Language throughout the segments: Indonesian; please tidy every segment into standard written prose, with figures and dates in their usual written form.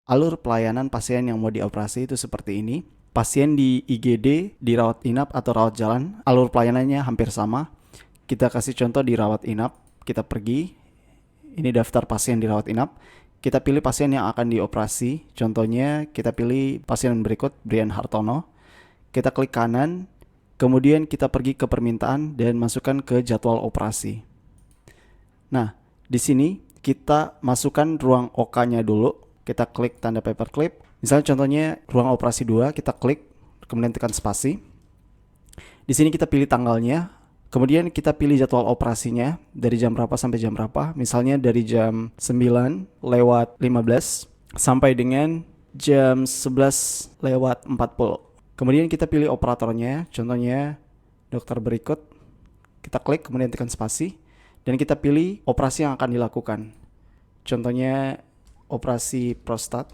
Alur pelayanan pasien yang mau dioperasi itu seperti ini. Pasien di IGD, di rawat inap atau rawat jalan, alur pelayanannya hampir sama. Kita kasih contoh di rawat inap, kita pergi, ini daftar pasien di rawat inap. Kita pilih pasien yang akan dioperasi. Contohnya kita pilih pasien berikut, Brian Hartono. Kita klik kanan, kemudian kita pergi ke permintaan dan masukkan ke jadwal operasi. Nah, di sini kita masukkan ruang OK-nya dulu. Kita klik tanda paperclip. Misalnya contohnya ruang operasi 2, kita klik, kemudian tekan spasi. Di sini kita pilih tanggalnya, kemudian kita pilih jadwal operasinya dari jam berapa sampai jam berapa. Misalnya dari jam 9:15 sampai dengan jam 11:40. Kemudian kita pilih operatornya, contohnya dokter berikut. Kita klik, kemudian tekan spasi, dan kita pilih operasi yang akan dilakukan. Contohnya operasi prostat.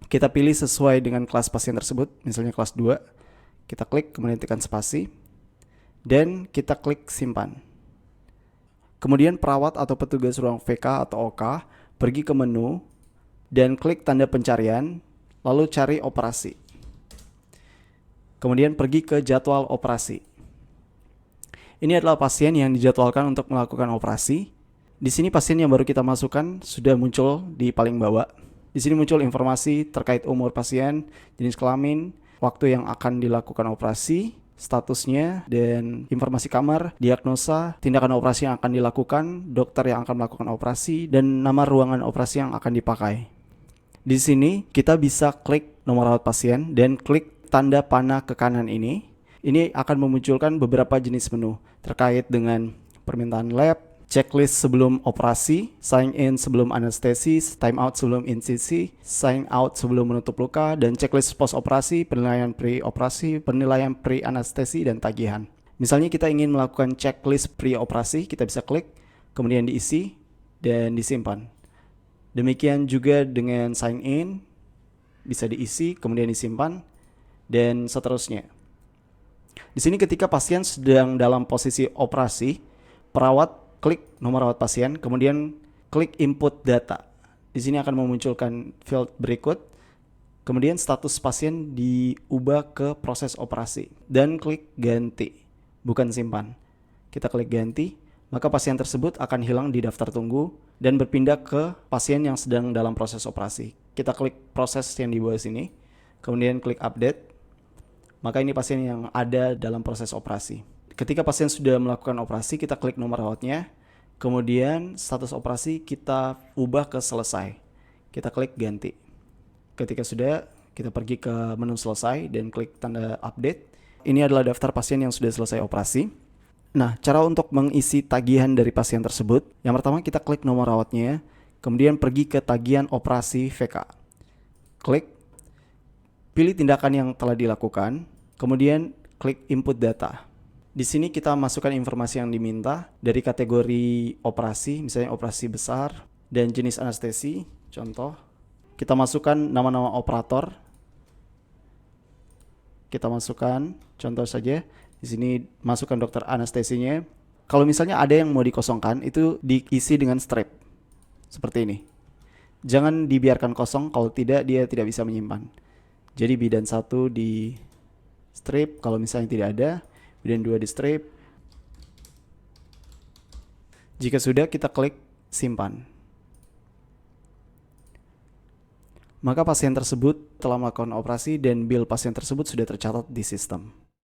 Kita pilih sesuai dengan kelas pasien tersebut, misalnya kelas 2. Kita klik, kemudian tekan spasi, dan kita klik simpan. Kemudian perawat atau petugas ruang VK atau OK pergi ke menu dan klik tanda pencarian, lalu cari operasi. Kemudian pergi ke jadwal operasi. Ini adalah pasien yang dijadwalkan untuk melakukan operasi. Di sini pasien yang baru kita masukkan sudah muncul di paling bawah. Di sini muncul informasi terkait umur pasien, jenis kelamin, waktu yang akan dilakukan operasi, statusnya, dan informasi kamar, diagnosa, tindakan operasi yang akan dilakukan, dokter yang akan melakukan operasi, dan nama ruangan operasi yang akan dipakai. Di sini kita bisa klik nomor rawat pasien dan klik tanda panah ke kanan ini. Ini akan memunculkan beberapa jenis menu terkait dengan permintaan lab, checklist sebelum operasi, sign in sebelum anestesi, time out sebelum insisi, sign out sebelum menutup luka, dan checklist post operasi, penilaian pre-operasi, penilaian pre-anestesi, dan tagihan. Misalnya kita ingin melakukan checklist pre-operasi, kita bisa klik, kemudian diisi, dan disimpan. Demikian juga dengan sign in, bisa diisi, kemudian disimpan, dan seterusnya. Di sini ketika pasien sedang dalam posisi operasi, perawat klik nomor rawat pasien, kemudian klik input data. Di sini akan memunculkan field berikut, kemudian status pasien diubah ke proses operasi, dan klik ganti, bukan simpan. Kita klik ganti, maka pasien tersebut akan hilang di daftar tunggu dan berpindah ke pasien yang sedang dalam proses operasi. Kita klik proses yang di bawah sini, kemudian klik update, maka ini pasien yang ada dalam proses operasi. Ketika pasien sudah melakukan operasi, kita klik nomor rawatnya, kemudian status operasi kita ubah ke selesai. Kita klik ganti. Ketika sudah, kita pergi ke menu selesai dan klik tanda update. Ini adalah daftar pasien yang sudah selesai operasi. Nah, cara untuk mengisi tagihan dari pasien tersebut, yang pertama kita klik nomor rawatnya, kemudian pergi ke tagihan operasi VK. Klik, pilih tindakan yang telah dilakukan, kemudian klik input data. Di sini kita masukkan informasi yang diminta dari kategori operasi, misalnya operasi besar dan jenis anestesi. Contoh, kita masukkan nama-nama operator. Kita masukkan, contoh saja, di sini masukkan dokter anestesinya. Kalau misalnya ada yang mau dikosongkan, itu diisi dengan strip. Seperti ini. Jangan dibiarkan kosong, kalau tidak dia tidak bisa menyimpan. Jadi bidan 1 di strip, kalau misalnya tidak ada, bidan 2 di strip. Jika sudah, kita klik simpan. Maka pasien tersebut telah melakukan operasi dan bill pasien tersebut sudah tercatat di sistem.